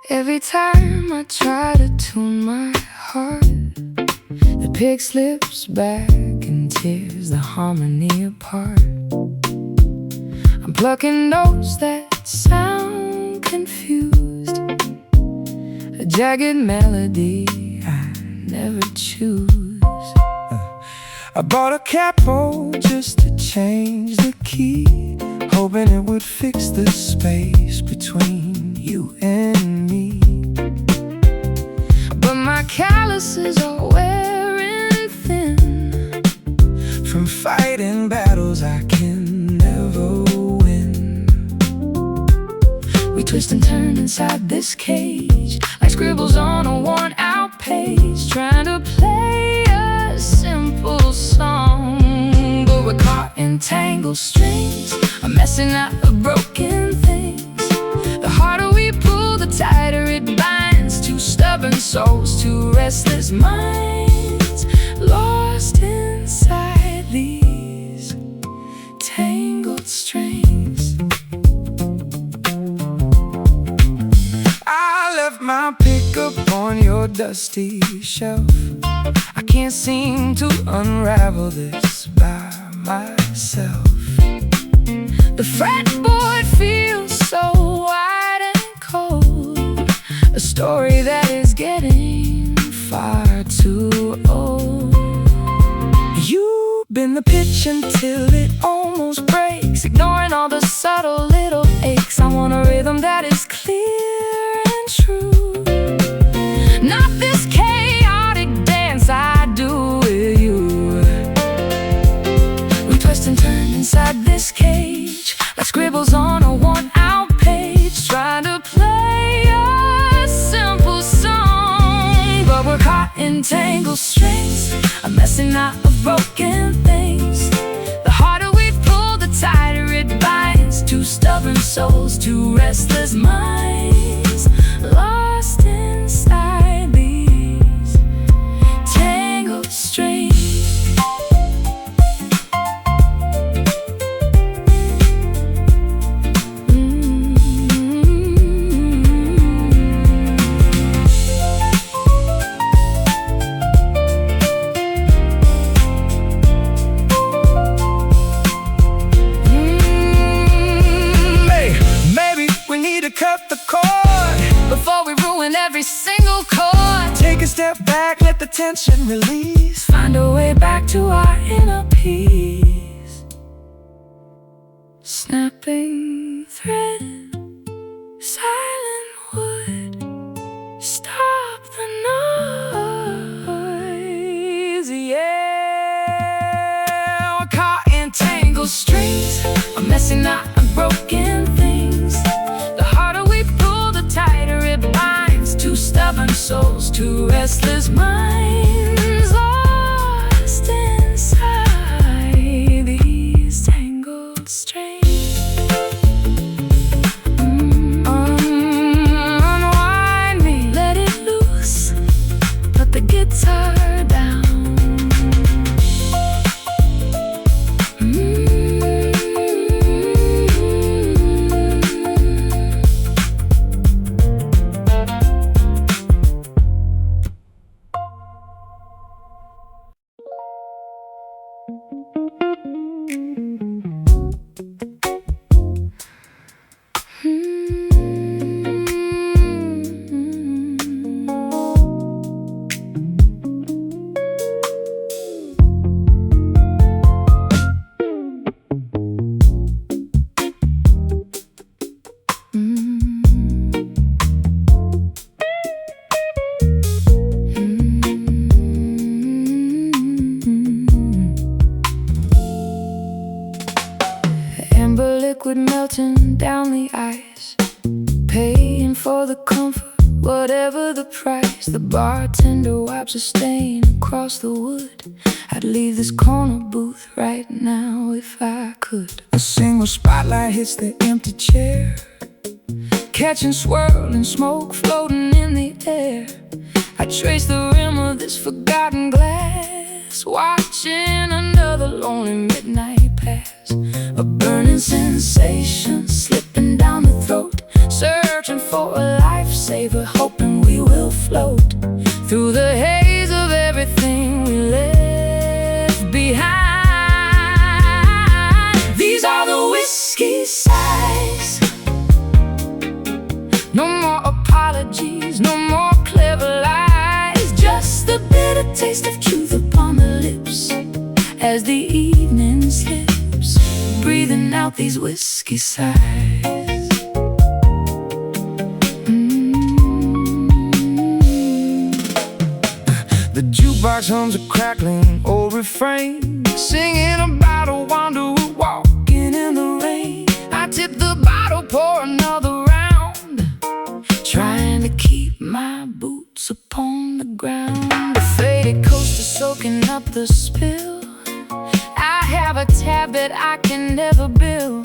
Every time I try to tune my heart, the pick slips back and tears the harmony apart. I'm plucking notes that sound confused, a jagged melody I never choose. I bought a capo just to change the key, hoping it would fix the space between you and me. But my calluses are wearing thin from fighting battles I can never win. We twist and turn inside this cage like scribbles on a worn-out page, trying to play a simple song, but we're caught in tangled strings. I'm messing up the broken things. The harder we pull, the tighter it binds. Two stubborn souls, two restless minds, lost inside these tangled strings. I left my pickup on your dusty shelf. I can't seem to unravel this by myself. The fretboard feels so wide and cold, a story that is getting far too old. You've been the pitch until it almost breaks, ignoring all the subtle little aches. I want a rhythm that is clear and true, not this chaotic dance I do with you. We twist and turn inside this cage like scribbles on a worn-out page, trying to play a simple song, but we're caught in tangled strings. I'm messing up of broken things. The harder we pull, the tighter it binds. Two stubborn souls, two restless minds, lost inside these tangled strings. Cut the cord before we ruin every single chord. Take a step back, let the tension release, find a way back to our inner peace. Snapping thread, silent wood, stop the noise. Yeah, we're caught in tangled strings. I'm messing up and broken things. Stubborn souls, two restless minds, lost inside these tangled strings. Unwind me, let it loose, put the guitar down. Liquid melting down the ice, paying for the comfort, whatever the price. eyes. The bartender wipes a stain across the wood. I'd leave this corner booth right now if I could. A single spotlight hits the empty chair, catching swirling smoke floating in the air. I trace the rim of this forgotten glass, watching another lonely midnight pass. A burning sensation slipping down the throat, searching for a lifesaver, hoping we will float through the haze of everything we left behind. These are the whiskey sighs. No more apologies, no more clever lies, just the bitter taste of truth upon the lips as the evening slips, breathing out these whiskey sighs. The jukebox hums a crackling old refrain, singing about a wanderer walking in the rain. I tip the bottle, pour another round, trying to keep my boots upon the ground. The faded coaster soaking up the spill. I have a tab that I can never bill.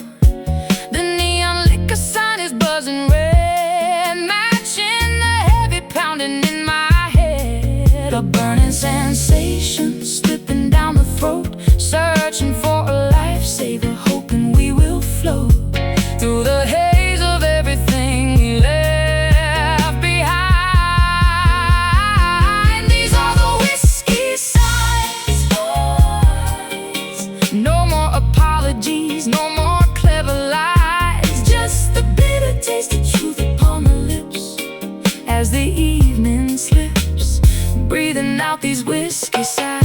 The neon liquor sign is buzzing red, matching the heavy pounding in my head. A burning sensation slipping down the throat, searching for a lifesaver, hoping we will float through the haze of everything we left behind. These are the whiskey signs. No more apologies, no more clever lies, just the bitter taste of truth upon the lips as the evening slips, breathing out these whiskey sighs.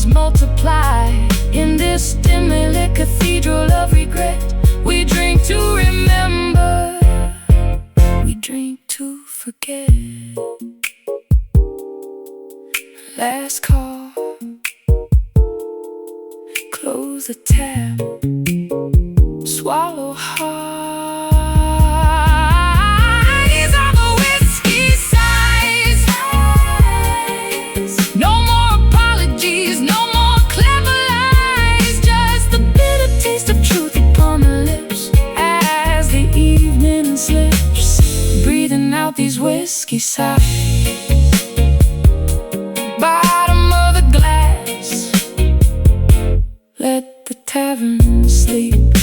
Multiply in this dimly lit cathedral of regret. We drink to remember, we drink to forget. Last call, close the tab, swallow hard. These are the whiskey sighs. No more apologies, no more clever lies, just the bitter taste of truth upon the lips as the evening slips, breathing out these whiskey sighs. Bottom of the glass, let the tavern sleep,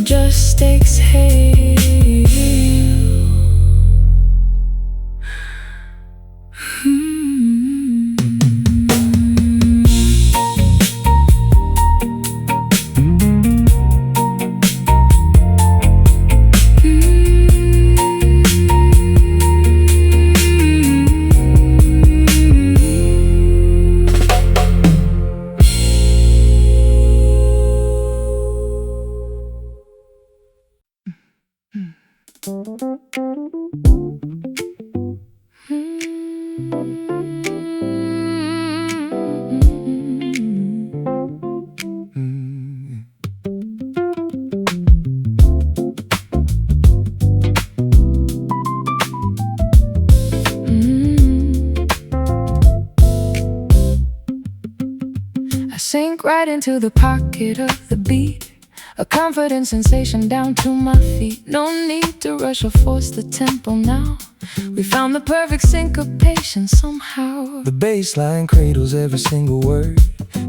just exhale. Sink right into the pocket of the beat, a confident sensation down to my feet. No need to rush or force the tempo now. We found the perfect syncopation somehow. The bass line cradles every single word,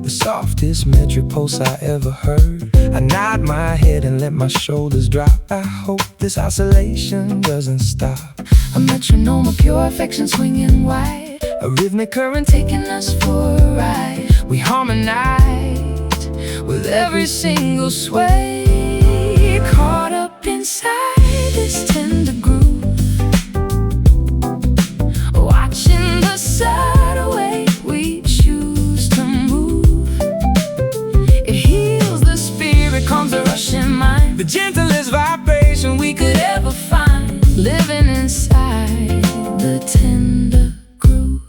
the softest metric pulse I ever heard. I nod my head and let my shoulders drop. I hope this oscillation doesn't stop. A metronome of pure affection swinging wide, a rhythmic current taking us for a ride. We harmonized with every single sway. vibration we could ever find, living inside the tender groove.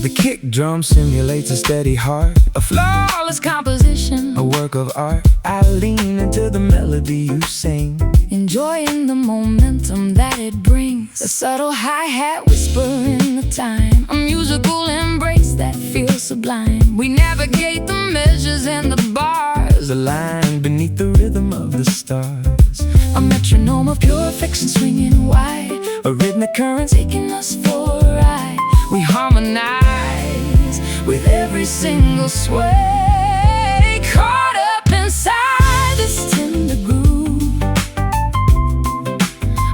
The kick drum simulates a steady heart, a Flawless composition, a work of art. I lean into the melody you sing, enjoying the momentum that it brings. A subtle hi-hat whisper in the time, a musical embrace that feels sublime. We navigate the measures and the bars, aligned beneath the rhythm of the stars. a metronome of pure affection swinging wide, A rhythmic current taking us for a ride. We harmonize with every single sway, caught up inside this tender groove,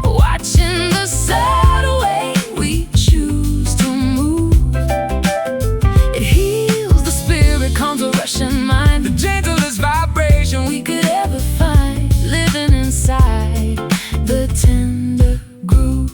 watching the subtle way we choose to move. It heals the spirit, calms a rushing mind, the gentlest vibration we could ever find, living inside the tender groove.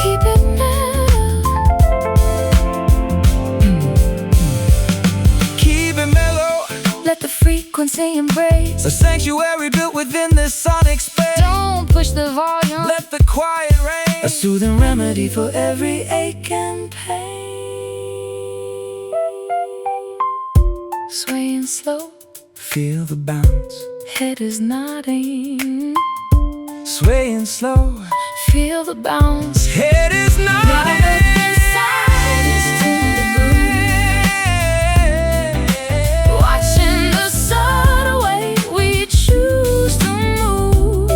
Keep it mellow, Keep it mellow, let the frequency embrace. a sanctuary built within this sonic space. Don't push the volume, Let the quiet reign, a soothing remedy for every ache and pain. Swaying slow, feel the bounce. head is nodding. Swaying slow, Feel the bounce, head is nodding. inside this tender groove, watching the subtle way we choose to move.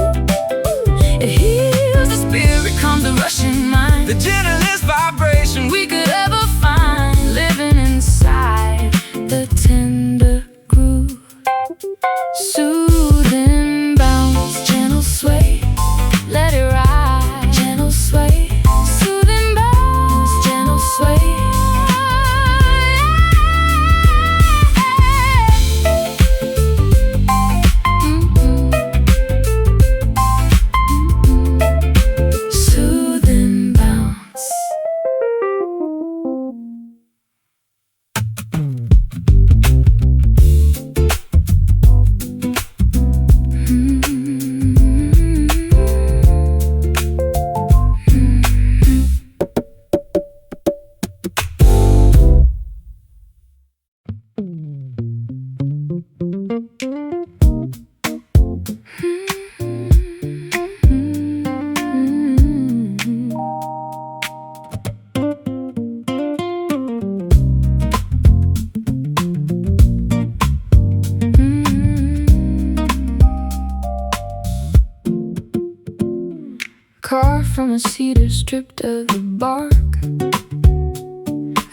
It heals the spirit, calms the rushing mind, The gentlest vibration we could ever find, living inside the tender groove. Soothing bounce, gentle sway, let it ride. Gentle sway, soothing bounce, gentle sway. Soothing bounce. Carved from a cedar stripped of the bark,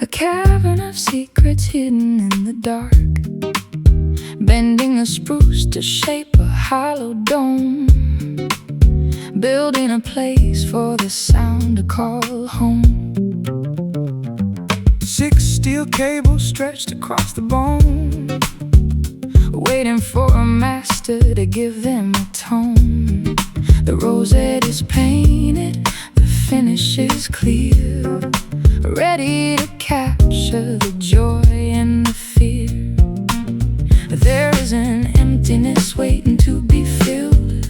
a cavern of secrets hidden in the dark, bending the spruce to shape a hollow dome, building a place for the sound to call home. 6 steel cables stretched across the bone, waiting for a master to give them a tone. The rosette is painted, the finish is clear, ready to capture the joy and the fear. There is an emptiness waiting to be filled,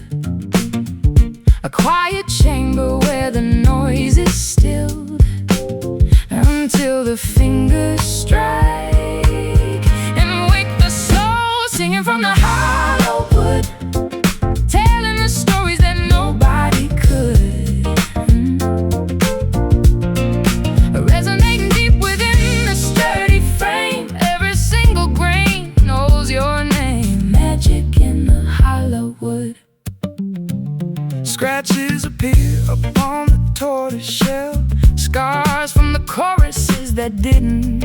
a quiet chamber where the noise is stilled, until the fingers strike and wake the soul, singing from the hollow wood, telling the stories that nobody could. Resonating deep within the sturdy frame, every single grain knows your name. Magic in the hollow wood. scratches appear upon the tortoise shell, Scars from the choruses that didn't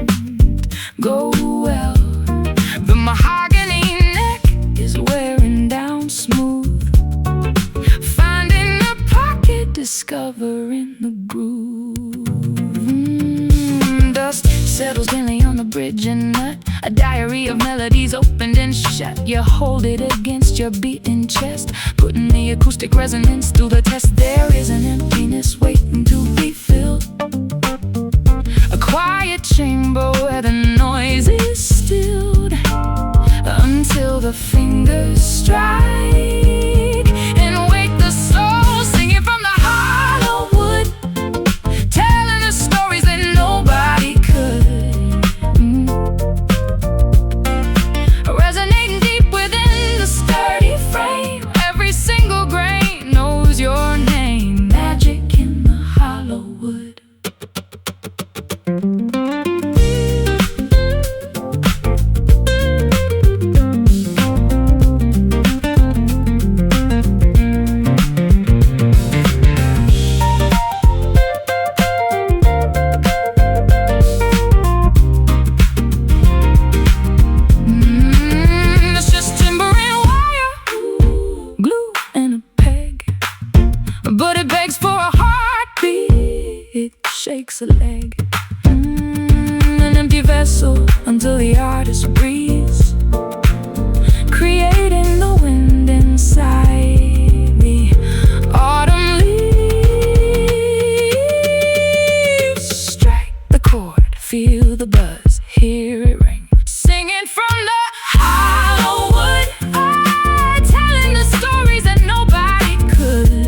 go well. The mahogany neck is wearing down smooth, finding a pocket, discovering the groove. Dust settles gently on the bridge and nut, a diary sea of melodies opened and shut. You hold it against your beating chest, putting the acoustic resonance through the test. There is an emptiness waiting to be filled, a quiet chamber where the noise is stilled until the fingers strike and wake the soul, singing from the hollow wood, telling the stories that nobody could. Resonating deep within the sturdy frame, every single grain knows your name. Magic in the hollow wood. But it begs for a heartbeat, it shakes a leg. An empty vessel until the artist breathes, creating the wind inside. The autumn leaves strike the chord, feel the buzz, hear it ring, singing from the hollow wood, telling the stories that nobody could.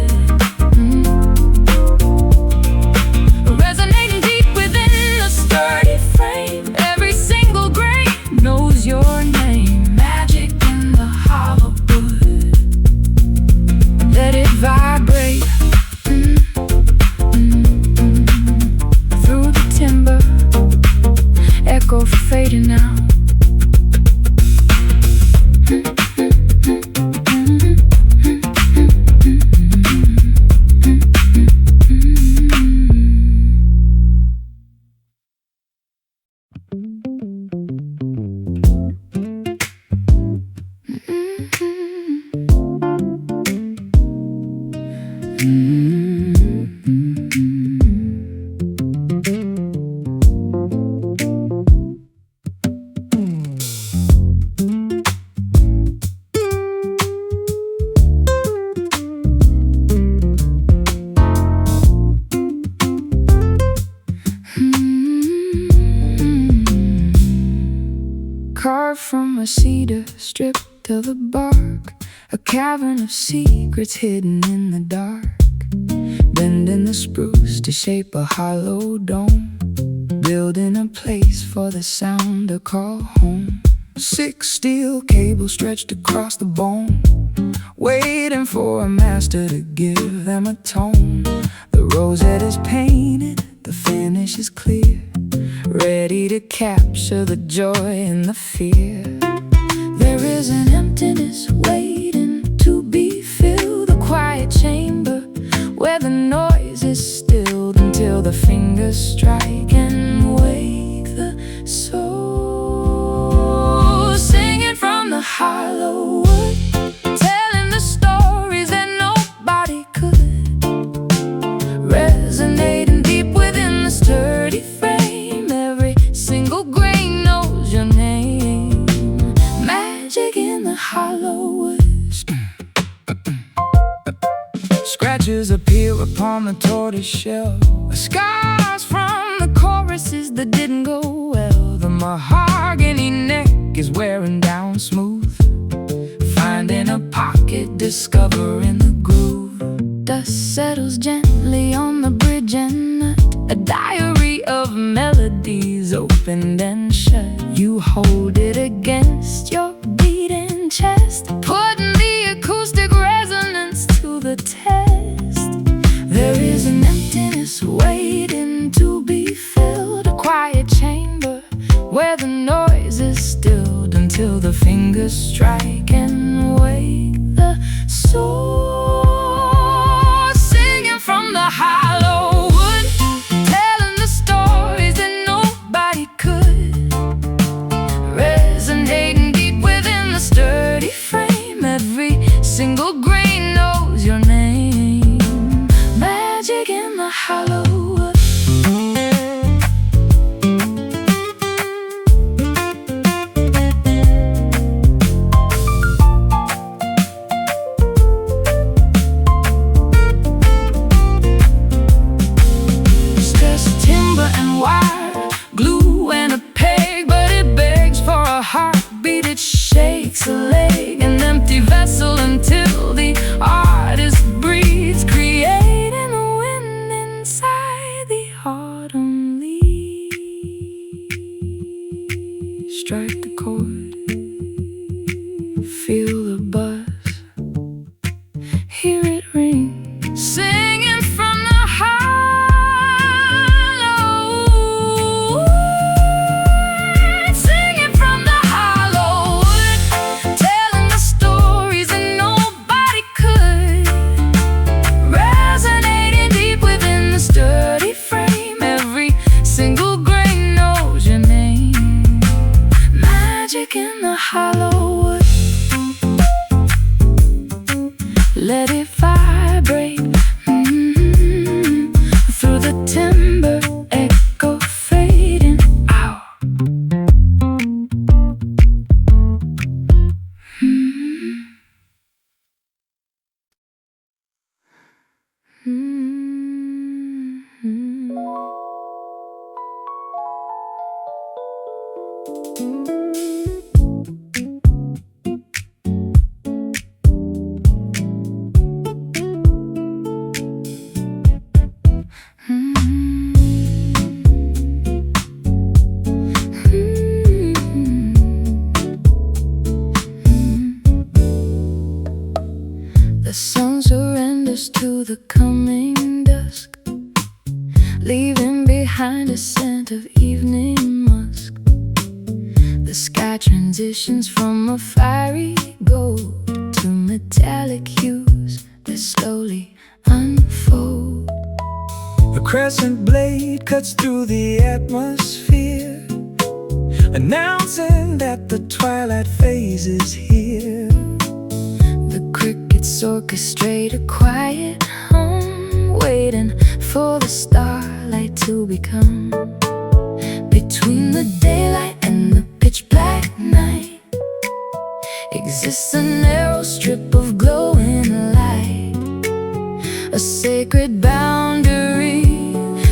Your name, magic in the hollow wood. Let it vibrate through the timber, echo fading out. Carved from a cedar, stripped of the bark, a cavern of secrets hidden in the dark. Bending the spruce to shape a hollow dome, building a place for the sound to call home. 6 steel cables stretched across the bone, waiting for a master to give them a tone. The rosette is painted, the finish is clear, ready to capture the joy and the fear. There is an emptiness waiting to be filled, a quiet chamber where the noise is stilled until the fingers strike and wake the soul, singing from the hollow wood, telling the stories that nobody could, resonating deep within the sturdy frame. Every single grain knows your name. Magic in the hollow wood. Scratches appear upon the tortoise shell, scars from the choruses that didn't go well. The mahogany neck is wearing down smooth, finding a pocket, discovering the groove. Dust settles gently on the bridge and nut, a diary of melodies opened and shut. You hold it against your beating chest, putting the acoustic resonance to the test. There is an emptiness waiting to be filled, a quiet chamber where the noise is stilled until the fingers strike and wake the soul, singing from the hollow wood, telling the stories that nobody could, resonating deep within the sturdy frame. Every single grain knows your name. Magic in the hollow wood. isolate an empty vessel until the artist breathes, creating a wind inside the autumn leaves. Strike the chord, feel the buzz, hear it ring, singing from the hollow, singing from the hollow wood, telling the stories that nobody could, resonating deep within the sturdy frame. Every single grain knows your name. Magic in the hollow wood. Let it vibrate through the timber, echo fading out. The sun surrenders to the coming dusk, leaving behind a scent of evening musk. The sky transitions from a fiery gold to metallic hues that slowly unfold. A crescent blade cuts through the atmosphere, announcing that the twilight phase is here. The crickets orchestrate a quiet hum, waiting for the starlight to become. Between the daylight and the pitch black night exists a narrow strip of glowing light, a sacred boundary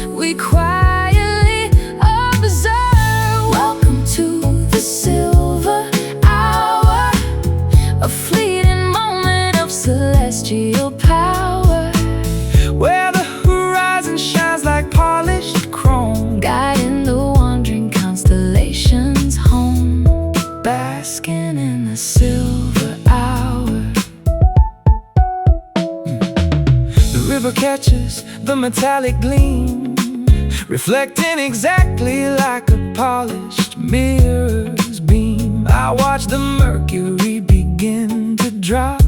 we quietly observe. Welcome to the silver hour, a fleeting moment of celestial power, where the horizon shines like polished chrome, guiding the wandering constellations home, basking in the silver hour. The river catches the metallic gleam, reflecting exactly like a polished mirror's beam. I watch the mercury begin to drop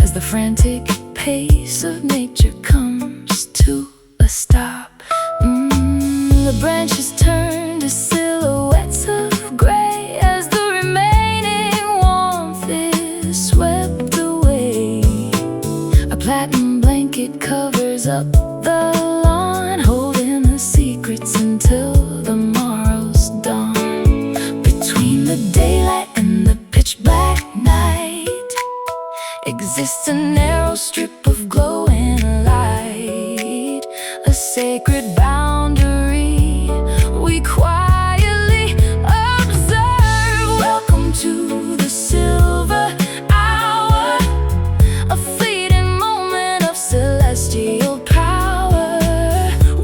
As the frantic pace of nature comes to a stop. The branches turn to silhouettes of gray as the remaining warmth is swept away. A platinum blanket covers up the lawn, holding the secrets until the morrow's dawn. Between the daylight and the pitch black night exists a narrow strip of glowing light, a sacred boundary we quietly observe. Welcome to the silver hour, a fleeting moment of celestial power,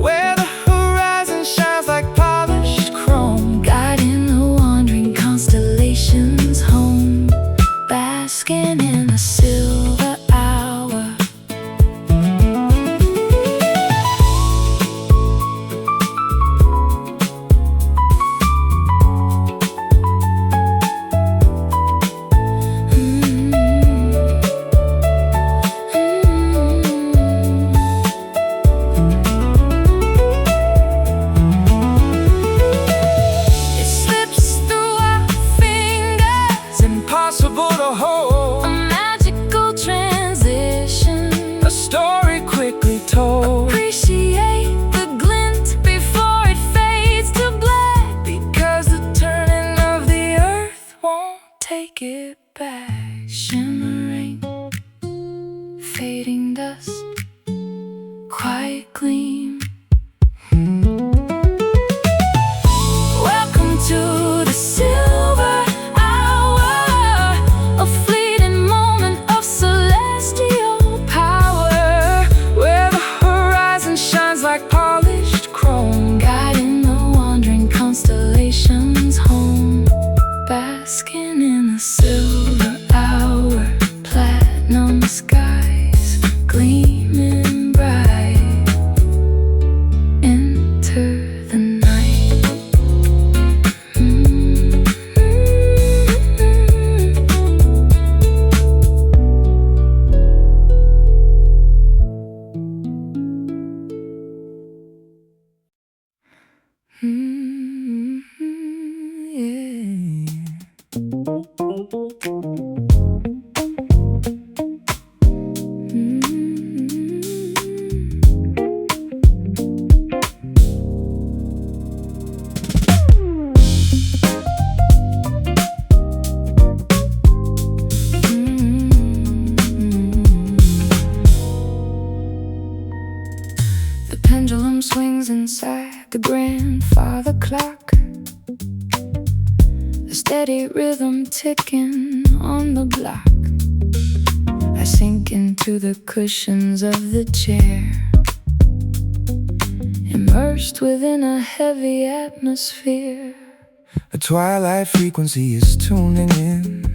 where the horizon shines like polished chrome, guiding the wandering constellations home, basking in the silver hour. It slips through our fingers, impossible to hold, a magical transition. a story quickly told. Appreciate the glint before it fades to black, because the turning of the earth won't take it back. Shimmering, fading dust, quiet gleam. Welcome to the silver hour, steady rhythm ticking on the block. I sink into the cushions of the chair, immersed within a heavy atmosphere. A twilight frequency is tuning in,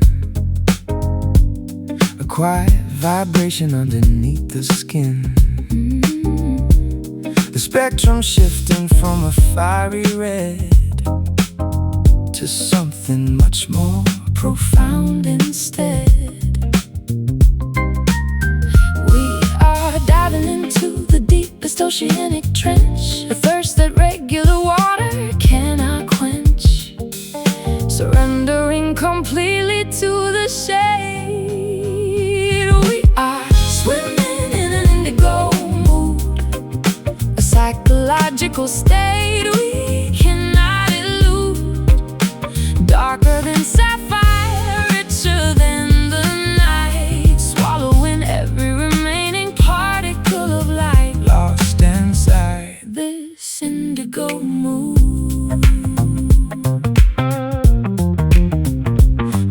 a quiet vibration underneath the skin. The spectrum shifting from a fiery red to something much more Profound instead. We are diving into the deepest oceanic trench, a thirst that regular water cannot quench, surrendering completely to the shade. We are swimming in an indigo mood, a psychological state we cannot elude. Darker than sapphire, richer than the night, swallowing every remaining particle of light, lost inside this indigo mood.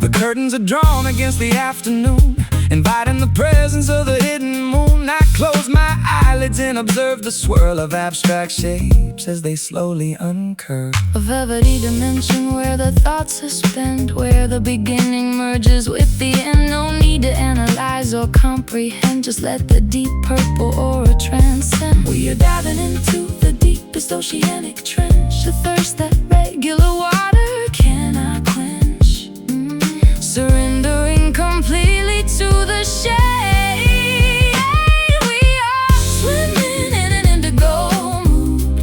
The curtains are drawn against the afternoon, inviting the presence of the hidden moon. I close my eyelids and observe the swirl of abstract shapes as they slowly uncurve. A velvety dimension where the thoughts suspend, where the beginning merges with the end. No need to analyze or comprehend, just let the deep purple aura transcend. We are diving into the deepest oceanic trench, a thirst that regular water cannot quench, surrendering completely to the shade. We are swimming in an indigo mood,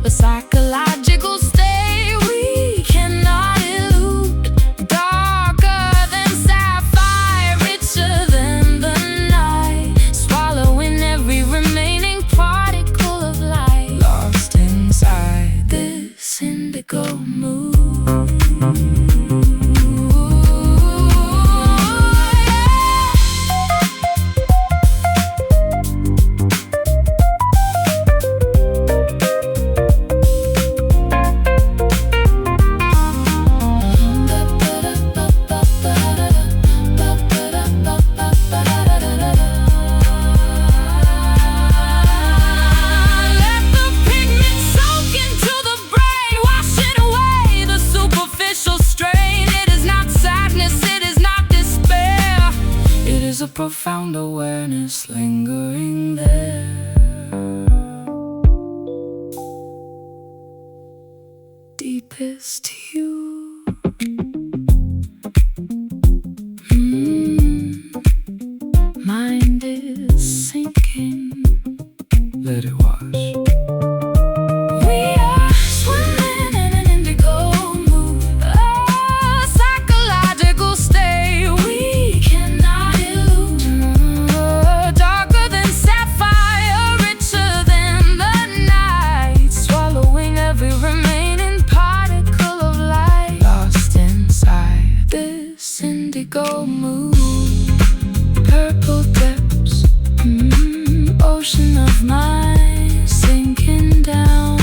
a psychological state we cannot elude. Darker than sapphire, richer than the night, swallowing every remaining particle of light, Lost inside this indigo mood. A profound awareness lingering there, deepest hue. Mind is sinking, let it wash. we are swimming in an indigo mood, a psychological state we cannot elude. Darker than sapphire, richer than the night, swallowing every remaining particle of light, Lost inside this indigo mood. Purple depths, ocean of mine sinking down.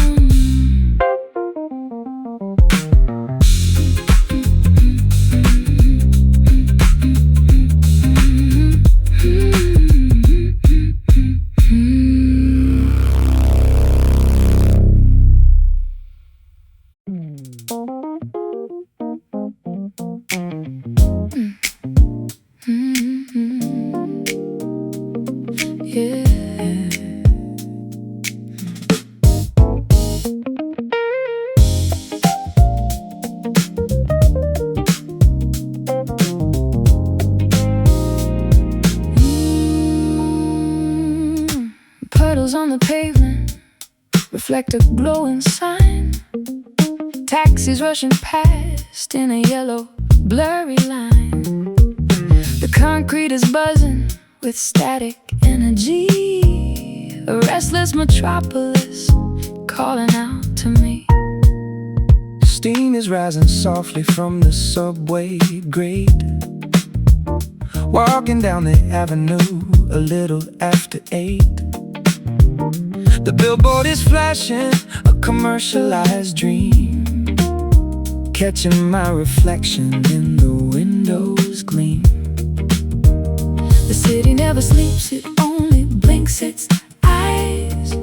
Yeah. Puddles on the pavement reflect a glowing sign. Taxis rushing past in a yellow, blurry line. The concrete is buzzing with static energy, a restless metropolis calling out to me. steam is rising softly from the subway grate. Walking down the avenue a little after 8. The billboard is flashing a commercialized dream. catching my reflection in the window's gleam. The city never sleeps, it only blinks its eyes.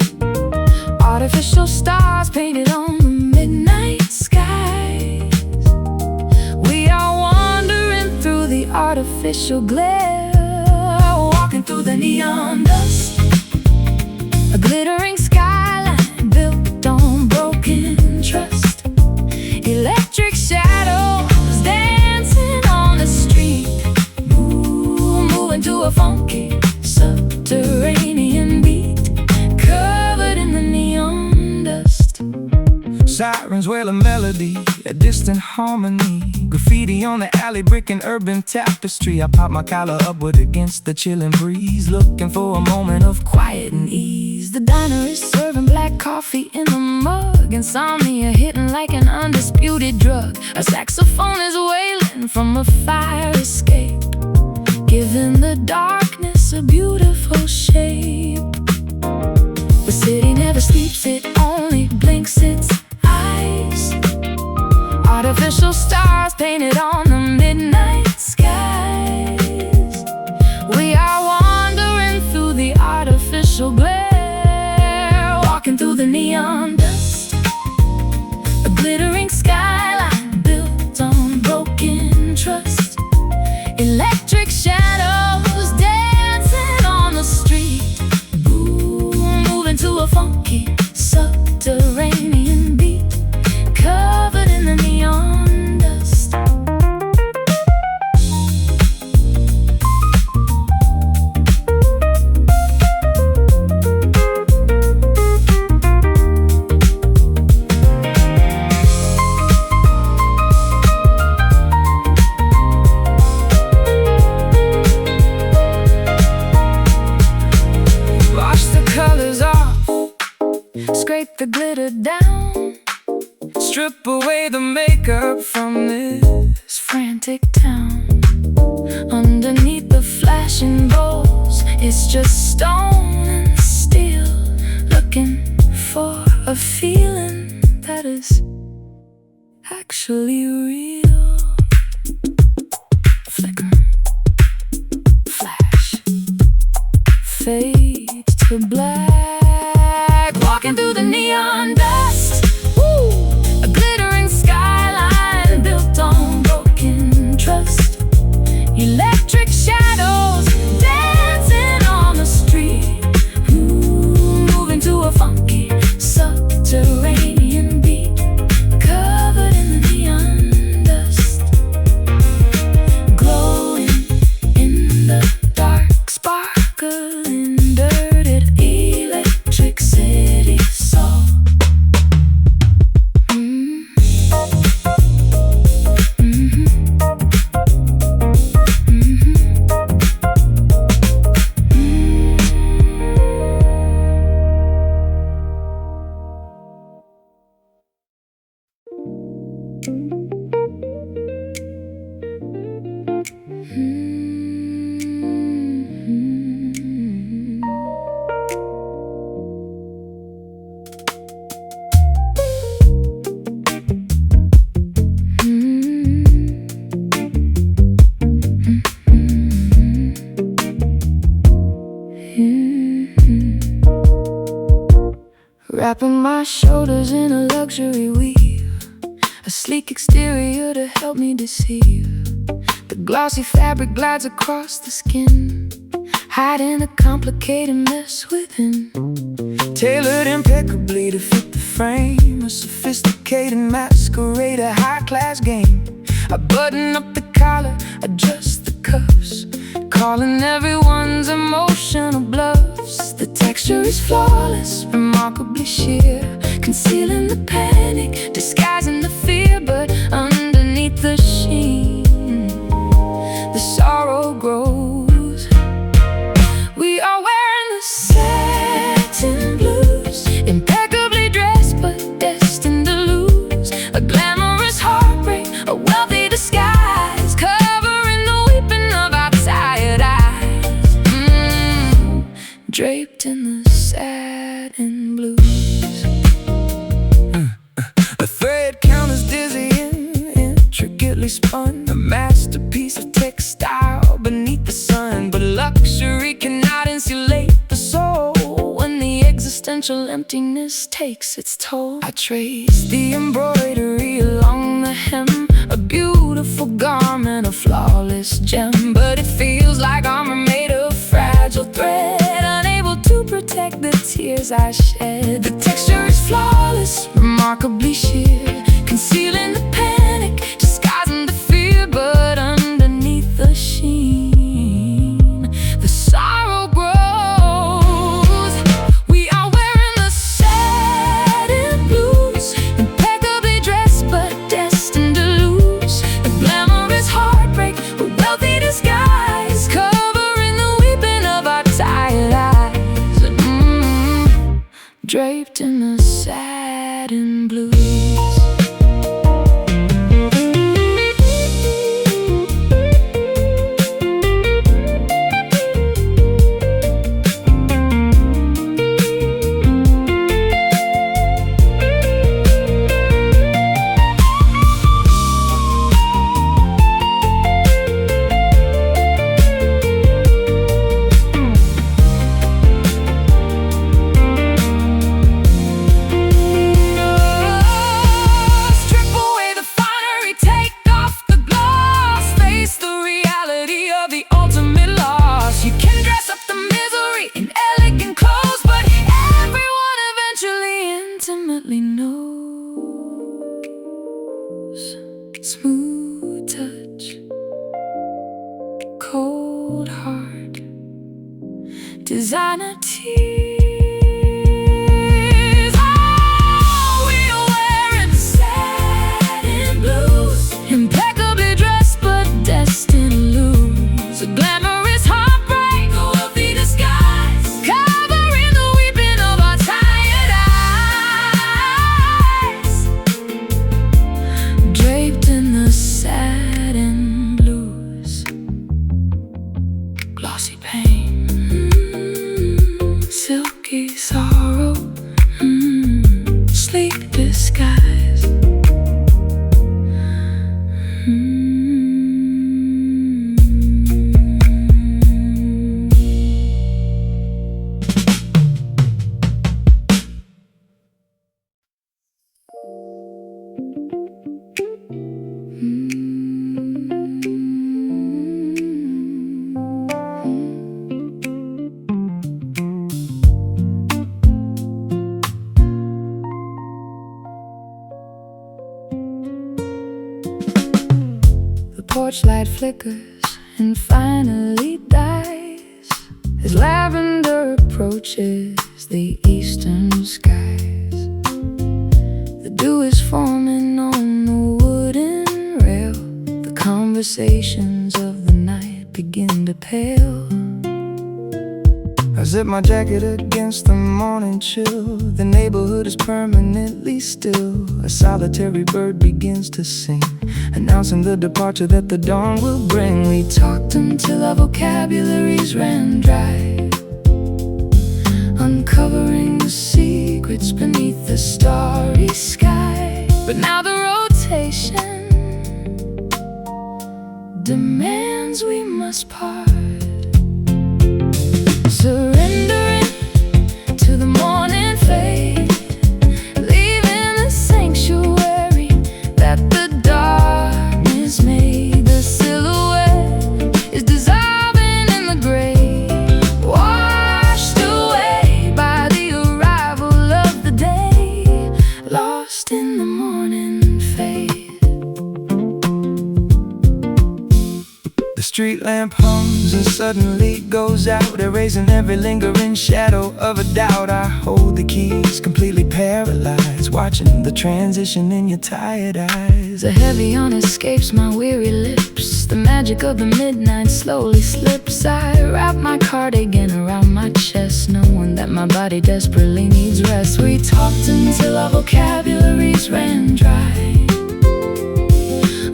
Artificial stars painted on the midnight skies. We are wandering through the artificial glare, walking through the neon dust. A glittering skyline built on broken trust. Electric shadows dancing on the street, moving to a funky subterranean beat, covered in the neon dust. Sirens wail a melody, a distant harmony. Graffiti on the alley, brick and urban tapestry. I pop my collar upward against the chilling breeze, looking for a moment of quiet and ease. The diner is serving black coffee in the mug. Insomnia hitting like an undisputed drug. A saxophone is wailing from a fire escape, giving the darkness a beautiful shape. The city never sleeps, it only blinks its eyes. Artificial stars painted on the midnight skies. We are wandering through the artificial glare, walking through the neon dust. A glittering skyline built on broken trust. Electric shadows dancing on the street, moving to a funky subterranean beat, covered in the neon dust. Wash the colors off, Scrape the glitter down, strip away the makeup from this frantic town. Underneath the flashing bowls, it's just stone and steel, looking for a feeling that is actually real. Flicker, flash, fade to black, walking through the neon dust. Woo! A glittering skyline built on broken trust. Electric shadows dancing on the street, moving to a funky subterranean beat, covered in the neon dust. Glowing in the dark, sparkling dirted electric city soul. Wrapping my shoulders in a luxury weave, a sleek exterior to help me deceive. The glossy fabric glides across the skin, hiding a complicated mess within. tailored impeccably to fit the frame. A sophisticated masquerade, a high-class game. I button up the collar, adjust the cuffs, calling everyone's emotional bluffs. The texture is flawless, remarkably sheer, concealing the panic, disguising the fear. But underneath the sheen, the sorrow grows. We are wearing the satin blues, impeccably dressed but destined to lose. A glamorous heartbreak, a wealthy disguise, covering the weeping of our tired eyes. Draped in the satin blues. The thread count is dizzying, eventual emptiness takes its toll. I trace the embroidery along the hem, a beautiful garment, a flawless gem. But it feels like armor made of fragile thread, unable to protect the tears I shed. The texture is flawless, remarkably sheer, concealing the panic, disguising the fear. But underneath the sheen, the sorrow grows. We are wearing the satin blues, impeccably dressed but destined to lose. The glamorous heartbreak, a wealthy disguise, covering the weeping of our tired eyes. Draped in the satin blues. Smooth touch, cold heart, designer tears. Oh, we are wearing satin blues, impeccably dressed but destined to lose. A glamorous heartbreak, a wealthy disguise, covering the weeping of our tired eyes. Draped in the satin blues, glossy pain, silky sorrow, sleek disguise. Porch light flickers and finally dies as lavender approaches the eastern skies. The dew is forming on the wooden rail. The conversations of the night begin to pale. I zip my jacket against the morning chill. The neighborhood is permanently still. A solitary bird begins to sing, announcing the departure that the dawn will bring. We talked until our vocabularies ran dry, uncovering the secrets beneath the starry sky. But now the rotation demands we must part, surrendering to the morning fade, leaving the sanctuary that the darkness made. The silhouette is dissolving in the gray, washed away by the arrival of the day, lost in the morning fade. The street lamp hums and suddenly goes out, erasing every lingering shadow of a doubt. I hold the keys, completely paralyzed, watching the transition in your tired eyes. The heavy yawn escapes my weary lips. The magic of the midnight slowly slips. I wrap my cardigan around my chest, knowing that my body desperately needs rest. We talked until our vocabularies ran dry,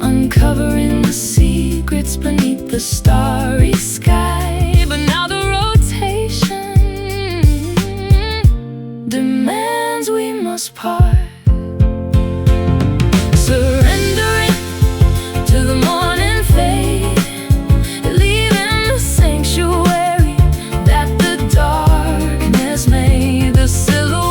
uncovering the secrets beneath the starry sky. But now the rotation demands we must part, surrendering to the morning fade, leaving the sanctuary that the darkness made. The silhouette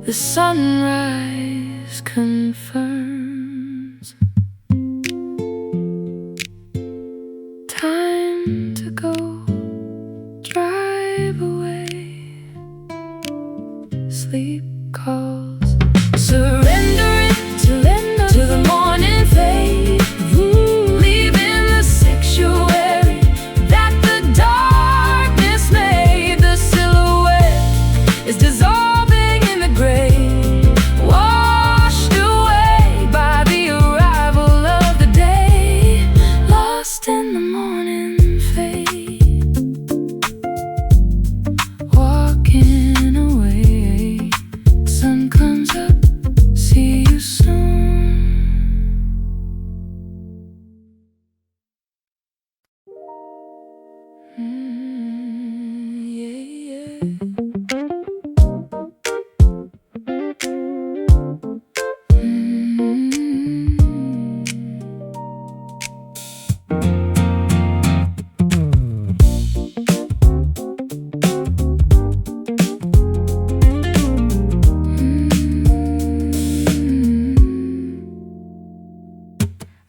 the sunrise confirms. Time to go, drive away. Sleep calls, surrendering to the morning fade. Leaving the sanctuary that the darkness made. The silhouette is dissolving in the gray, washed away by the arrival of the day. Lost in the morning fade, walking away. Sun comes up, see you soon.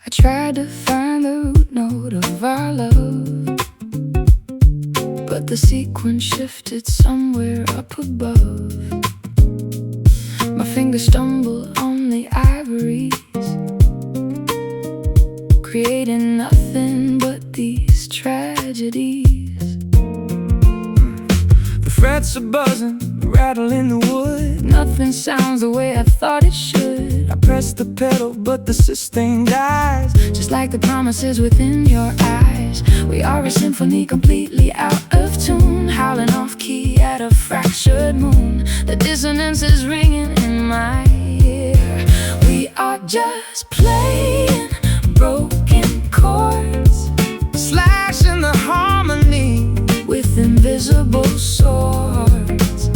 I tried to find the root note of our love, but the sequence shifted somewhere up above. My fingers stumble on the ivories, creating nothing but these tragedies. The frets are buzzing, rattle in the wood. Nothing sounds the way I thought it should. I press the pedal, but the sustain dies. Just like the promises within your eyes. We are a symphony completely out of tune, howling off key at a fractured moon. The dissonance is ringing in my ear. We are just playing broken chords, Slashing the harmony with invisible swords.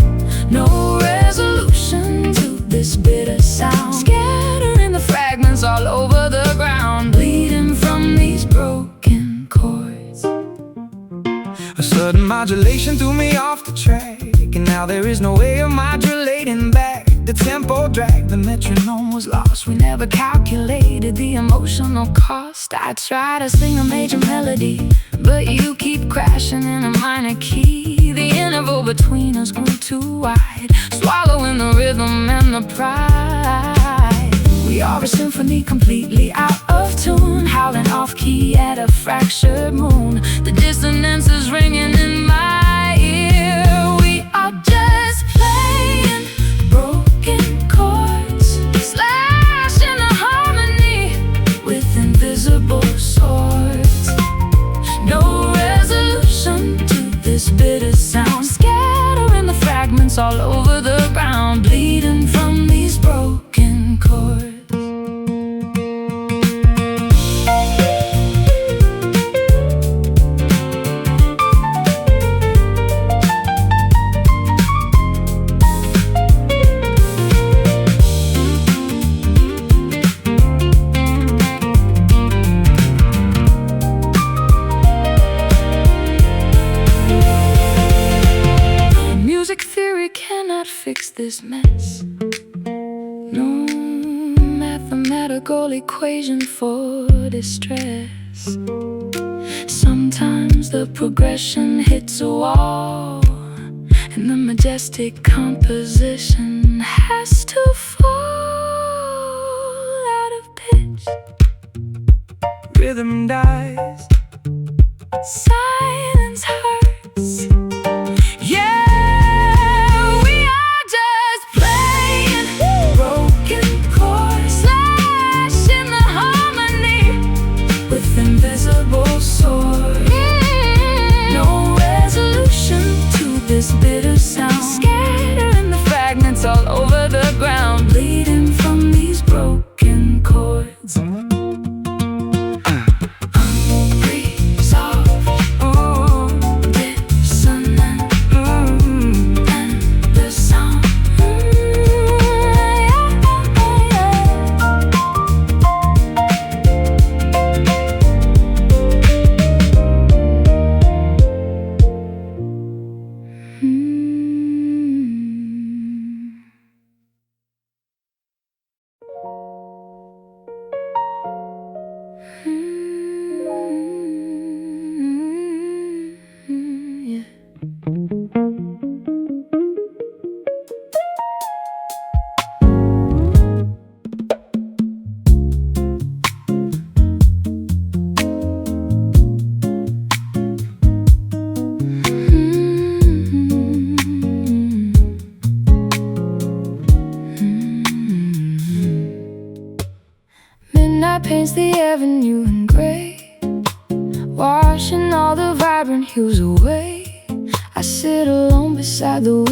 No resolution to this bitter sound, scattering the fragments all over the ground, bleeding from these broken chords. A sudden modulation threw me off the track, and now there is no way of modulating back. The tempo dragged, the metronome was lost. We never calculated the emotional cost. I try to sing a major melody, but you keep crashing in a minor key. The interval between us grew too wide, swallowing the rhythm and the pride. We are a symphony completely out of tune, howling off key at a fractured moon. The dissonance is ringing in my ear. We are just playing broken chords, slashing the harmony with invisible swords. No resolution to this bitter sound, scattering the fragments all over the ground, bleeding from these broken chords. Music theory cannot fix this mess. No mathematical equation for distress. Sometimes the progression hits a wall, and the majestic composition has to fall out of pitch. Rhythm dies, Silence hurts. Yeah, we are just playing broken chords, slashing the harmony with invisible swords. No resolution to this bitter sound, scattering the fragments all over the ground, bleeding from these broken chords.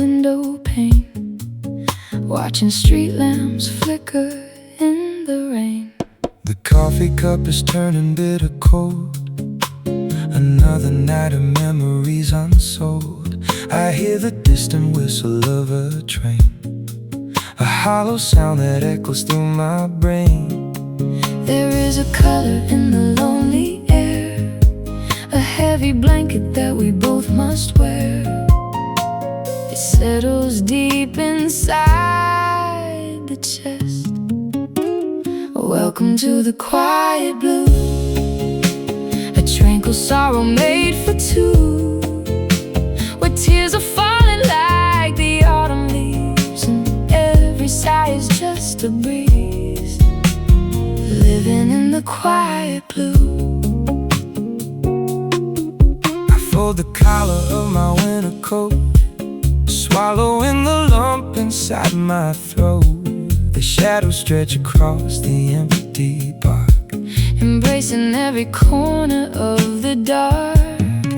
window pane, watching street lamps flicker in the rain. The coffee cup is turning bitter cold, another night of memories unsold. I hear the distant whistle of a train, a hollow sound that echoes through my brain. There is a color in the lonely air, a heavy blanket that we both must wear. It settles deep inside the chest. Welcome to the quiet blue, a tranquil sorrow made for two, where tears are falling like the autumn leaves, and every sigh is just a breeze. Living in the quiet blue. I fold the collar of my winter coat, swallowing the lump inside my throat. The shadows stretch across the empty park, embracing every corner of the dark.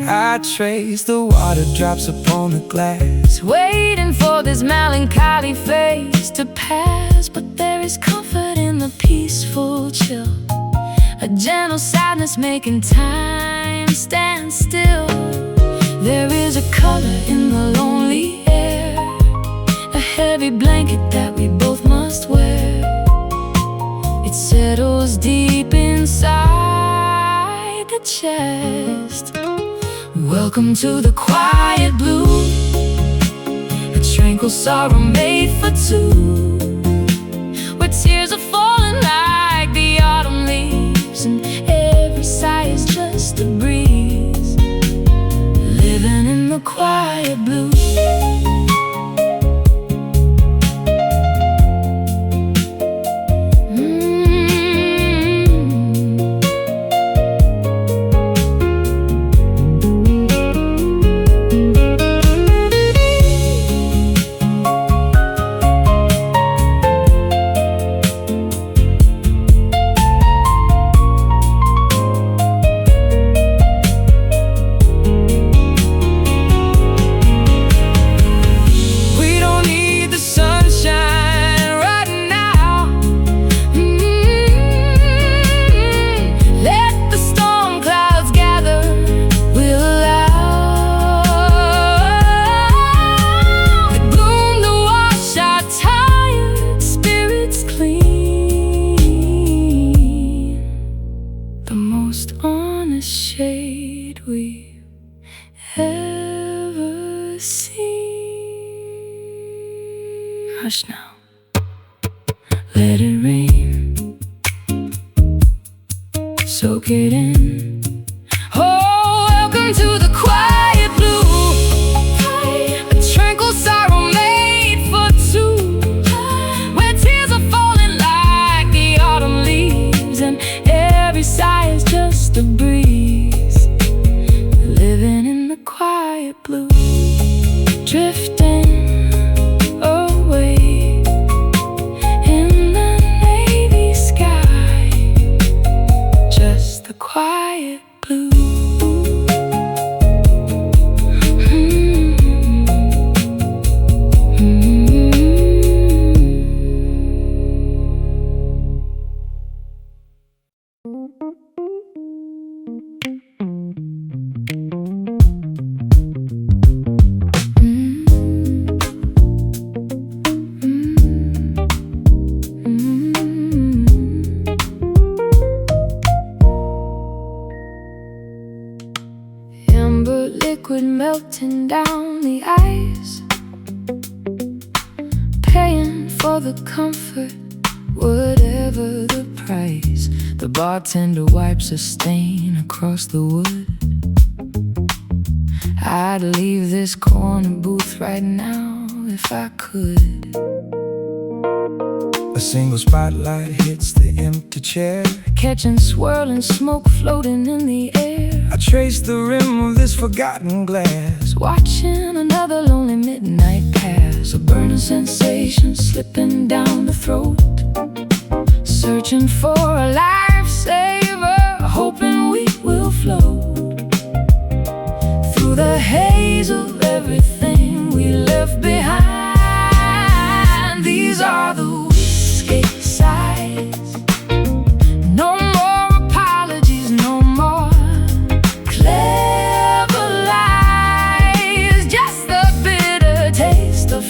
I trace the water drops upon the glass, waiting for this melancholy phase to pass. But there is comfort in the peaceful chill, a gentle sadness making time stand still. There is a color in the lonely air, a heavy blanket that we both must wear. It settles deep inside the chest. Welcome to the quiet blue, a tranquil sorrow made for two, where tears are falling like the autumn leaves, and every sigh is just a breeze. Living in the quiet blue. Hush now, let it rain, soak it in. Oh, welcome to the quiet blue, a tranquil sorrow made for two, where tears are falling like the autumn leaves, and every sigh is just a breeze. Living in the quiet blue, drifting away in the navy sky, just the quiet blue. Liquid melting down the ice, paying for the comfort, whatever the price. The bartender wipes a stain across the wood. I'd leave this corner booth right now if I could. A single spotlight hits the empty chair, catching swirling smoke floating in the air. I trace the rim of this forgotten glass, watching another lonely midnight pass. A burning sensation slipping down the throat, searching for a lifesaver, hoping we will float through the haze of everything we left behind.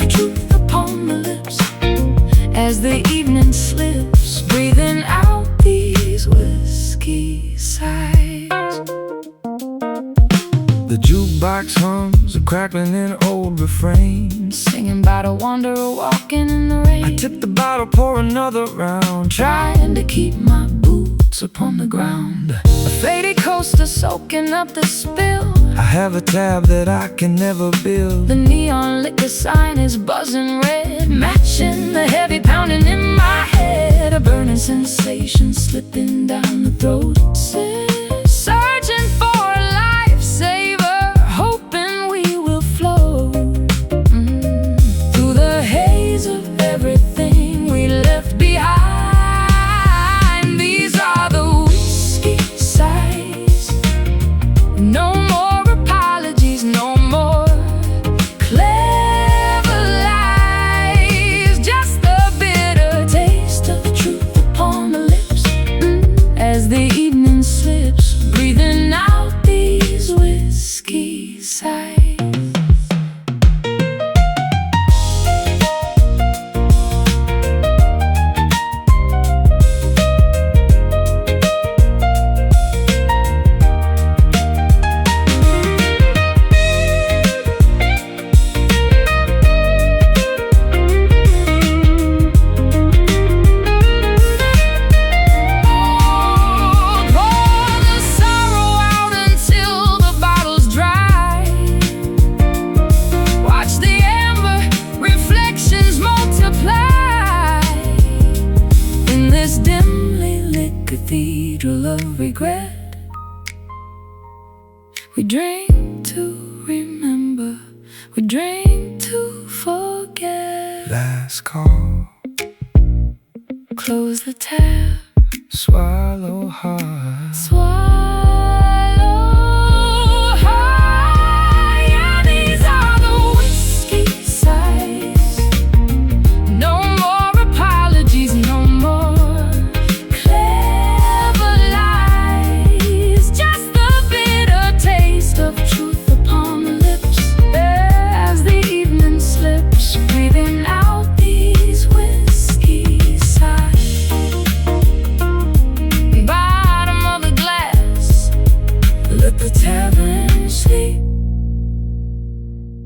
truth upon the lips. As the evening slips, breathing out these whiskey sighs. The jukebox hums a crackling in old refrains, singing about a wanderer walking in the rain. I tip the bottle, pour another round, trying to keep my boots upon the ground. A faded coaster soaking up the spill. I have a tab that I can never build. The neon liquor sign is buzzing red, matching the heavy pounding in my head. A burning sensation slipping down the throat, searching for a lifesaver, hoping we will float through the haze of everything we left behind. These are the whiskey sighs. No more apologies, no more clever lies. Just the bitter taste of truth upon the lips. As the evening slips, breathing out these whiskey sighs. Cathedral of regret, we drink to remember, we drink to forget. Last call, close the tab, swallow hard, swallow hard. Yeah, these are the whiskey sighs. No more apologies, no more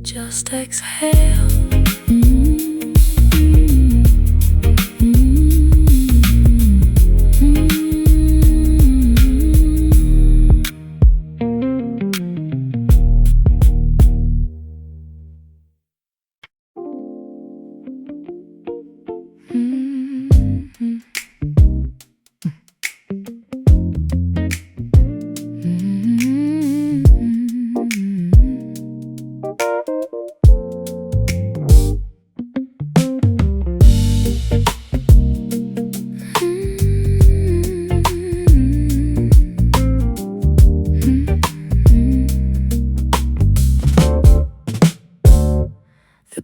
just exhale.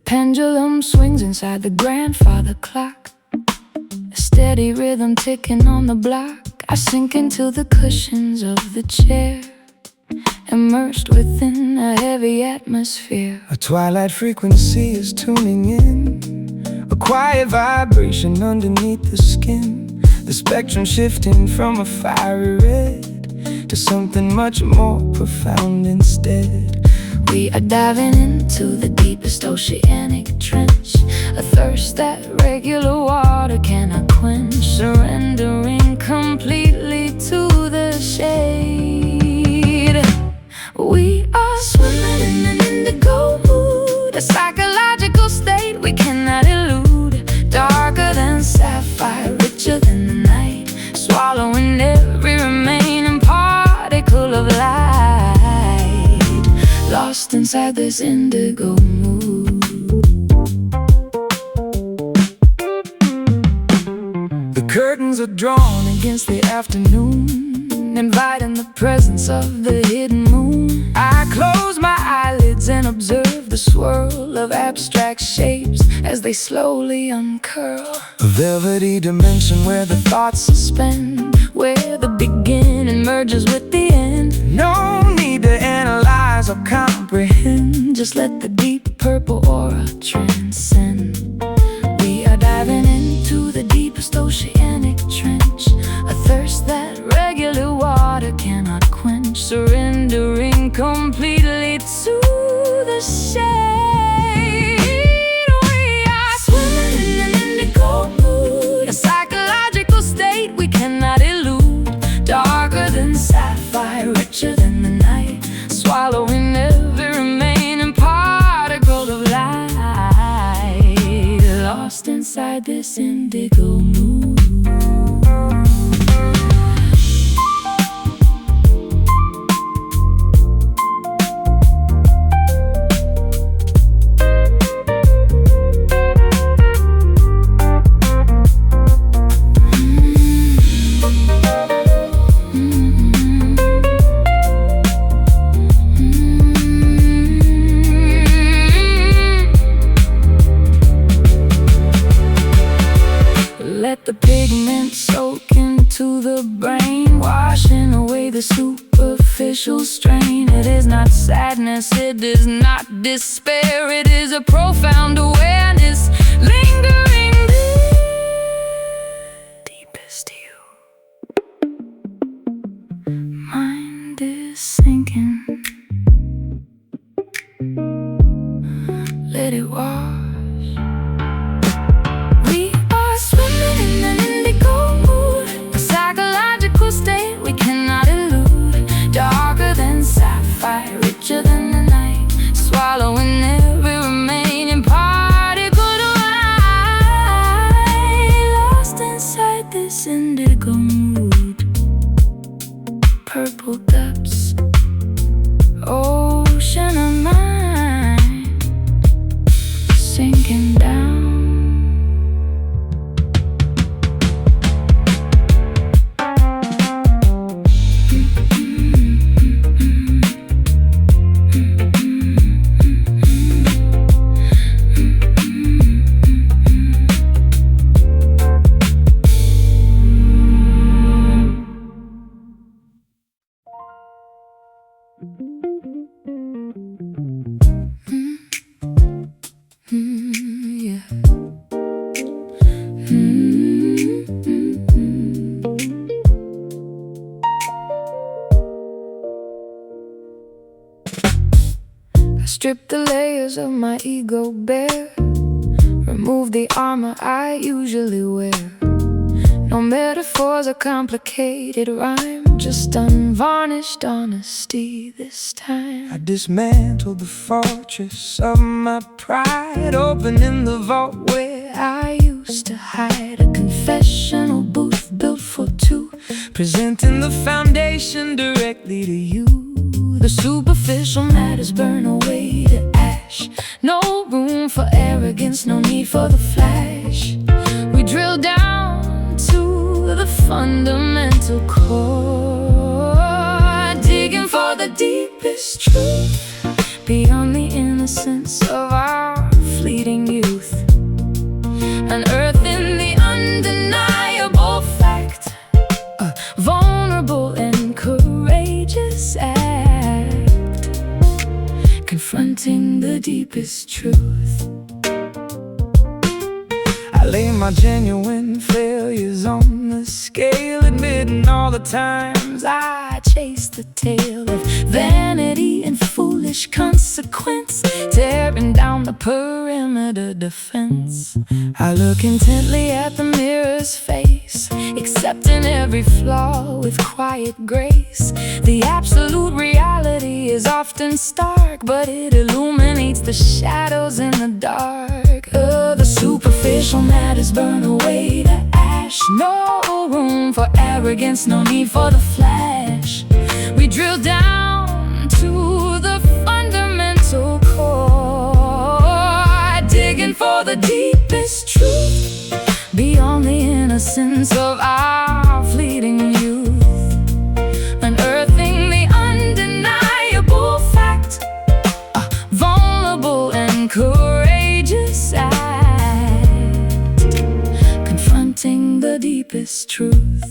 Pendulum swings inside the grandfather clock, a steady rhythm ticking on the block. I sink into the cushions of the chair, immersed within a heavy atmosphere. A twilight frequency is tuning in, a quiet vibration underneath the skin. The spectrum shifting from a fiery red to something much more profound instead. We are diving into the deepest oceanic trench, a thirst that regular water cannot quench, surrendering completely to the shade. We are swimming in an indigo mood, a psychological state we cannot elude. Darker than sapphire, richer than the night, swallowing every remaining particle of light. Lost inside this indigo mood. The curtains are drawn against the afternoon, inviting the presence of the hidden moon. I close my eyelids and observe the swirl of abstract shapes as they slowly uncurl. A velvety dimension where the thoughts suspend, where the beginning merges with the end. No need to analyze or comprehend, just let the deep purple aura transcend. We are diving into the deepest oceanic trench, a thirst that regular water cannot quench, surrendering completely to the shade. We are swimming in an indigo mood, a psychological state we cannot elude. Darker than sapphire, richer than the night, swallowing every remaining particle of light, lost inside this indigo mood. Let the pigment soak into the brain, washing away the superficial strain. It is not sadness, it is not despair, it is a profound awareness, lingering deepest you. Mind is sinking, let it wash. Richer than the night, swallowing every remaining particle of light, lost inside this indigo mood. Purple depths, ocean of mind, sinking down. Strip the layers of my ego bare, remove the armor I usually wear. No metaphors or complicated rhyme, just unvarnished honesty this time. I dismantled the fortress of my pride, opening the vault where I used to hide, a confessional booth built for two, presenting the foundation directly to you. The superficial matters burn away to ash. No room for arrogance, no need for the flash. We drill down to the fundamental core, digging for the deepest truth, beyond the innocence of our fleeting youth, unearthing the undeniable fact, a vulnerable and courageous act, confronting the deepest truth. I lay my genuine failures on the scale, admitting all the times I chased the tail of vanity and foolish consequence, tearing down the perimeter defense. I Look intently at the mirror's face, accepting every flaw with quiet grace. The absolute reality is often stark, but it illuminates the shadows in the dark. The superficial matters burn away to ash. No room for arrogance, no need for the flash. We drill down to the fundamental core, digging for the deepest truth, beyond the innocence of our fleeting youth, unearthing the undeniable fact, a vulnerable and courageous act, confronting the deepest truth.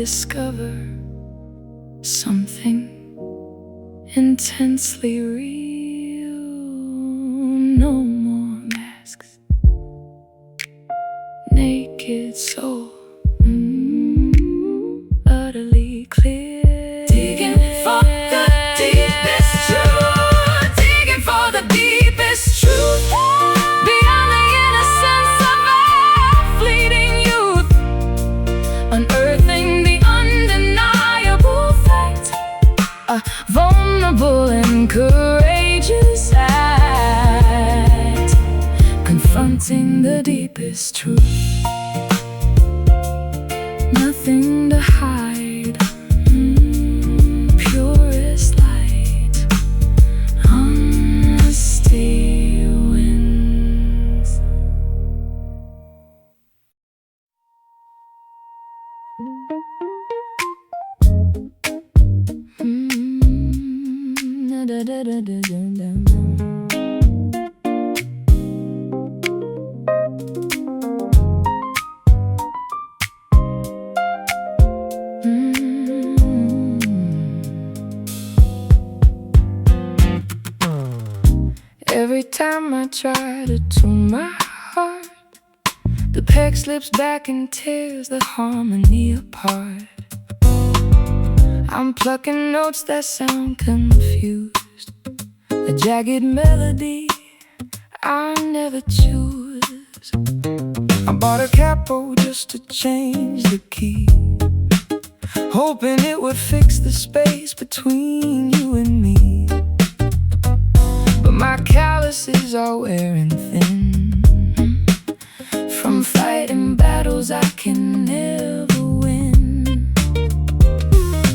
discover something intensely real. No more masks, naked soul, utterly clear. Digging for the deepest truth, digging for the deepest truth, beyond the innocence of our fleeting youth, unearthing the undeniable fact, a vulnerable and courageous act, confronting the deepest truth, nothing to hide, purest light, honesty wins. Every time I try to tune my heart, the peg slips back and tears the harmony apart. I'm plucking notes that sound confused, a jagged melody I never choose. I bought a capo just to change the key, hoping it would fix the space between you and me. But my calluses are wearing thin from fighting battles I can never win.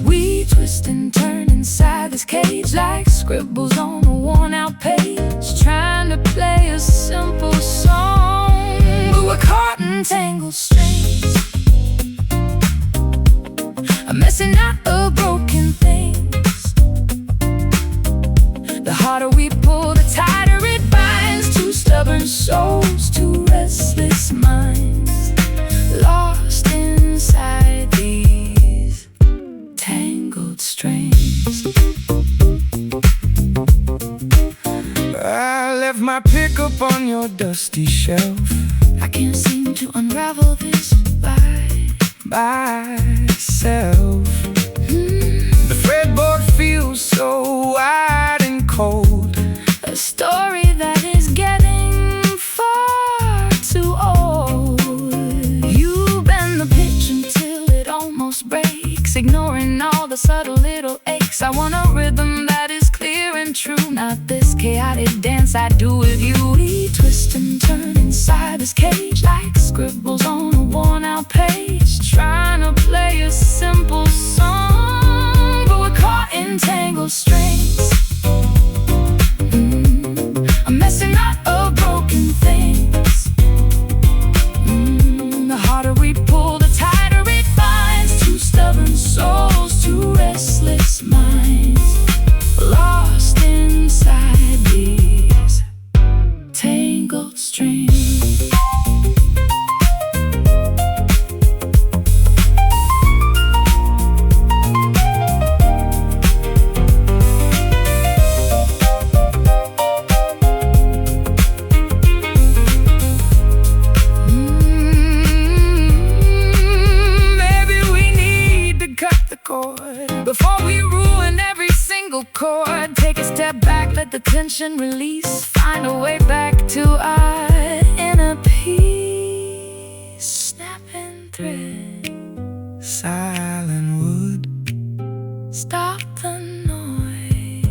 We twist and turn inside this cage like scribbles on a worn-out page, trying to play a simple song, but we're caught in tangled strings, a messy knot of broken things. The harder we pull, the tighter it binds. Two stubborn souls, two restless minds, lost inside these tangled strings. I left my pickup on your dusty shelf. I can't seem to unravel this by myself. The fretboard feels so wide and cold, a story that is getting far too old. You bend the pitch until it almost breaks, ignoring all the subtle little aches. I want a rhythm that is clear and true, not this chaotic dance I do with you. We twist and turn inside this cage like scribbles on a worn-out page, trying to play a simple song, but we're caught in tangled strings, a messy knot of broken things. The harder we pull, the tighter it binds. Two stubborn souls, two restless minds, lost inside these tangled strings. Before we ruin every single chord, take a step back, let the tension release, find a way back to our inner peace. Snapping thread, silent wood, stop the noise.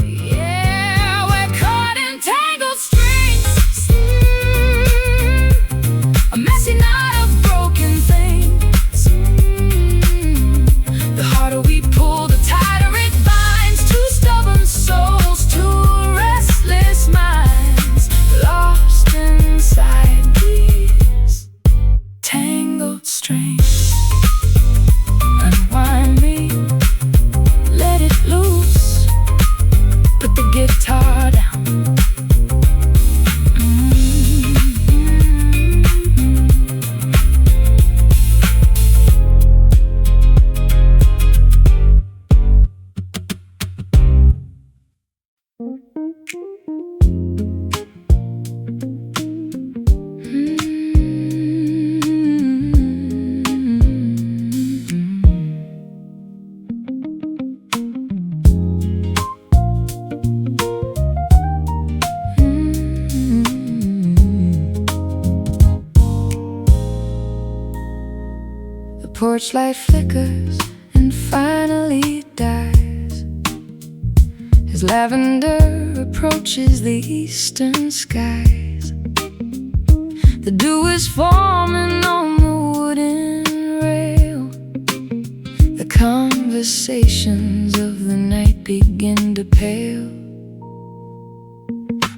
Yeah, we're caught in tangled strings, a messy knot of broken things. The harder we pull, the tighter it binds. Two stubborn souls, two restless minds, lost inside these tangled strings. Porch light flickers and finally dies as lavender approaches the eastern skies. The dew is forming on the wooden rail. The conversations of the night begin to pale.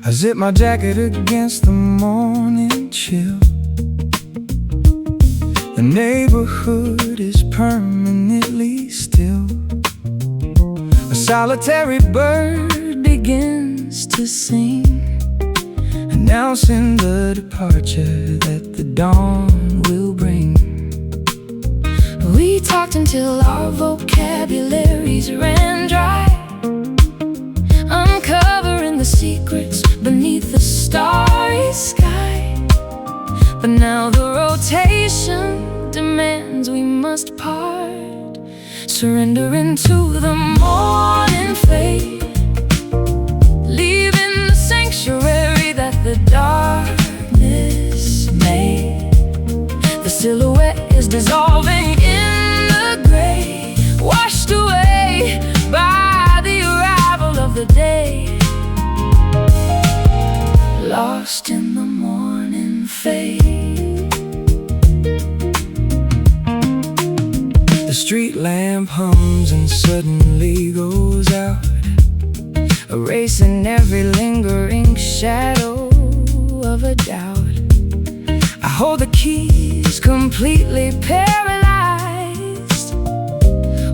I zip my jacket against the morning chill. The neighborhood is permanently still. A solitary bird begins to sing, announcing the departure that the dawn will bring. We talked until our vocabularies ran dry, uncovering the secrets beneath the starry sky. But now the rotation demands we must part, surrendering to the morning fade, leaving the sanctuary that the darkness made. The silhouette is dissolving in the gray, washed away by the arrival of the day, lost in the morning fade. The street lamp hums and suddenly goes out, erasing every lingering shadow of a doubt. I hold the keys completely paralyzed,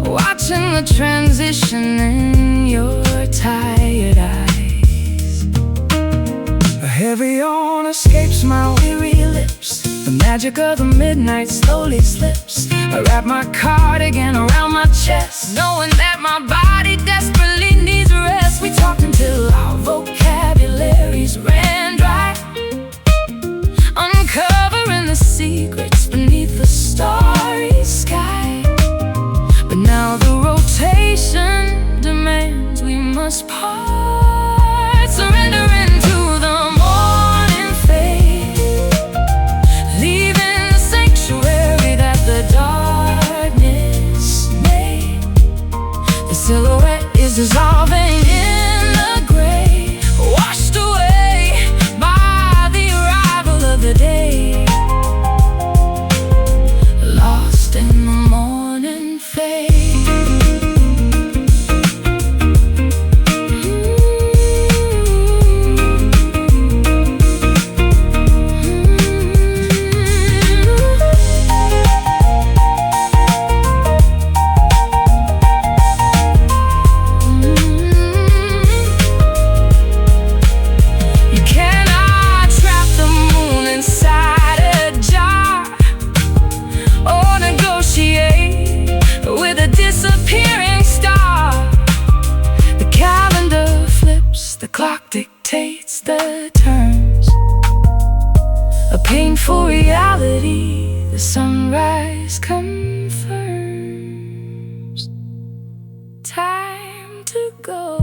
watching the transition in your tired eyes. a heavy yawn escapes my weary lips. The magic of the midnight slowly slips. I wrap my cardigan around my chest, knowing that my body desperately needs rest. We talked until our vocabularies ran dry, uncovering the secrets beneath the starry sky. But now the rotation demands we must part, surrendering to the morning fade, leaving the sanctuary that the darkness made. The silhouette is dissolving in the gray, washed away by the arrival of the day, lost in the morning fade. The clock dictates the turns, a painful reality the sunrise confirms. Time to go.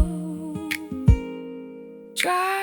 Try